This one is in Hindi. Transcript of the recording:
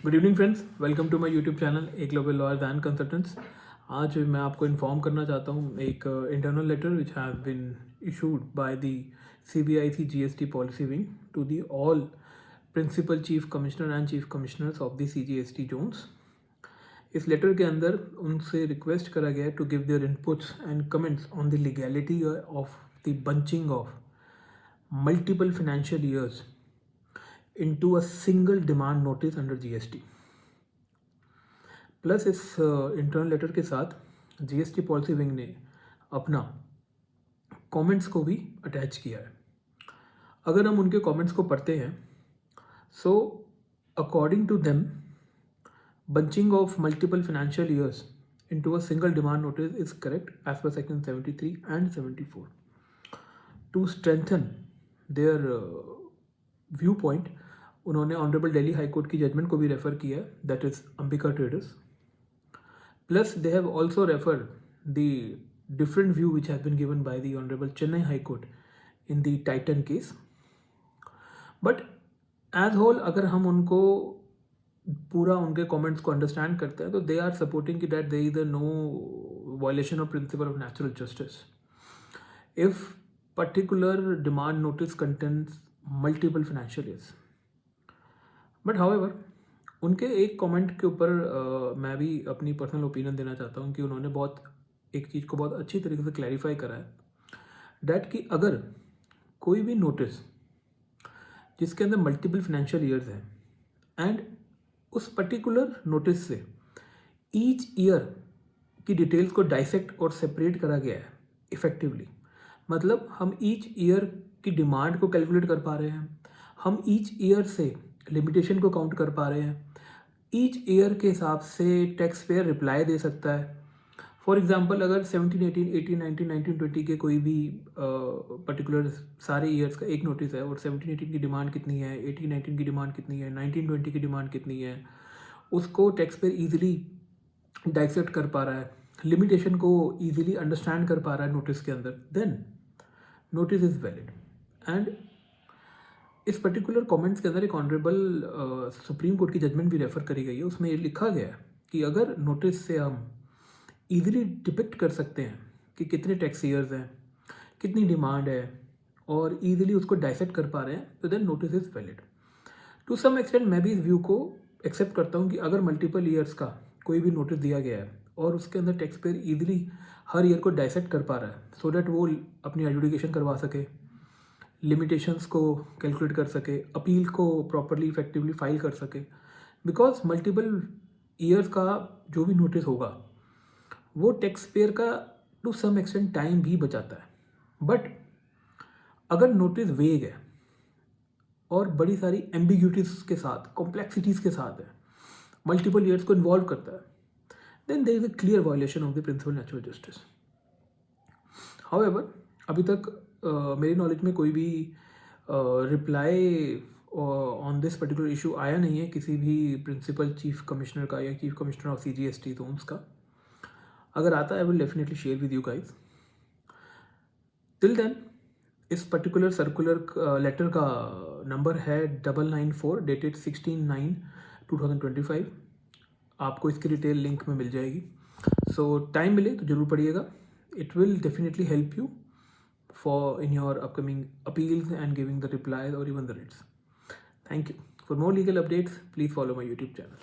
Good evening friends, welcome to my YouTube channel एक ग्लोबल लॉयर्स एंड कंसल्टेंट्स। आज मैं आपको इन्फॉर्म करना चाहता हूँ एक internal letter which have been issued by the CBIC GST policy wing to the all principal chief commissioner and chief commissioners of the CGST zones. इस लेटर के अंदर उनसे रिक्वेस्ट करा गया है to give their inputs and comments on the legality of the bunching of multiple financial years into a single demand notice under GST। Plus इस इंटर्नल लेटर के साथ GST पॉलिसी विंग ने अपना कमेंट्स को भी अटैच किया है। अगर हम उनके कमेंट्स को पढ़ते हैं, so according to them bunching of multiple financial years into a single demand notice is correct as per section 73 and 74. To strengthen their viewpoint, उन्होंने ऑनरेबल दिल्ली हाई कोर्ट की जजमेंट को भी रेफर किया है, that is Ambika traders. Plus they have also refer the different view which have been given by the honourable Chennai high court in the Titan case. But as whole अगर हम उनको पूरा उनके कमेंट्स को अंडरस्टैंड करते हैं तो दे आर सपोर्टिंग कि that there is no violation of principle of natural justice if particular demand notice contents multiple financial years. But however उनके एक कमेंट के ऊपर मैं भी अपनी पर्सनल ओपिनियन देना चाहता हूँ कि उन्होंने एक चीज़ को बहुत अच्छी तरीके से क्लैरिफाई करा है, डैट कि अगर कोई भी नोटिस जिसके अंदर मल्टीपल फाइनेंशियल ईयर्स हैं एंड उस पर्टिकुलर नोटिस से ईच ईयर की डिटेल्स को डाइसेक्ट और सेपरेट करा गया है इफेक्टिवली, मतलब हम ईच ईयर की डिमांड को कैलकुलेट कर पा रहे हैं, हम ईच ईयर से लिमिटेशन को काउंट कर पा रहे हैं, ईच ईयर के हिसाब से टैक्स पेयर रिप्लाई दे सकता है। फॉर एग्जांपल अगर 17, 18, 18, 19, 19, 20 के कोई भी पर्टिकुलर सारे ईयर्स का एक नोटिस है और 17, 18 की डिमांड कितनी है, 18, 19 की डिमांड कितनी है, 19, 20 की डिमांड कितनी है, उसको टैक्स पेयर ईजिली डाइसेक्ट कर पा रहा है, लिमिटेशन को ईजिली अंडरस्टैंड कर पा रहा है नोटिस के अंदर, then notice is valid. And इस पर्टिकुलर कमेंट्स के अंदर एक ऑनरेबल सुप्रीम कोर्ट की जजमेंट भी रेफर करी गई है, उसमें ये लिखा गया है कि अगर नोटिस से हम इजीली डिपिक्ट कर सकते हैं कि कितने टैक्स ईयर्स हैं, कितनी डिमांड है और इजीली उसको डाइसेक्ट कर पा रहे हैं, तो then notice is valid. To some extent मैं भी इस व्यू को एक्सेप्ट करता हूँ कि अगर मल्टीपल ईयर्स का कोई भी नोटिस दिया गया है और उसके अंदर टैक्स पेयर ईजिली हर ईयर को डाइसेक्ट कर पा रहा है सो डैट वो अपनी एडजुडिकेशन करवा सके, लिमिटेशंस को कैलकुलेट कर सके, अपील को प्रॉपरली इफेक्टिवली फाइल कर सके, बिकॉज मल्टीपल ईयर्स का जो भी नोटिस होगा वो टैक्स पेयर का टू सम एक्सटेंट टाइम भी बचाता है। बट अगर नोटिस वेग है और बड़ी सारी एम्बिग्यूटीज के साथ, कॉम्प्लेक्सिटीज़ के साथ है, मल्टीपल ईयर्स को इन्वॉल्व करता है, then there is a clear violation of the principle natural justice. However अभी तक मेरी नॉलेज में कोई भी reply on this particular issue आया नहीं है किसी भी प्रिंसिपल चीफ कमिश्नर का या chief commissioner of CGST zones का। अगर आता है I will definitely share with you guys. Till then इस पर्टिकुलर सर्कुलर लेटर का नंबर है 994 डेटेड 16/9/2025। आपको इसकी डिटेल लिंक में मिल जाएगी, सो टाइम मिले तो ज़रूर पढ़िएगा। It will definitely help you for in your upcoming appeals and giving the replies or even the writs. Thank you. For more legal updates, please follow my YouTube channel.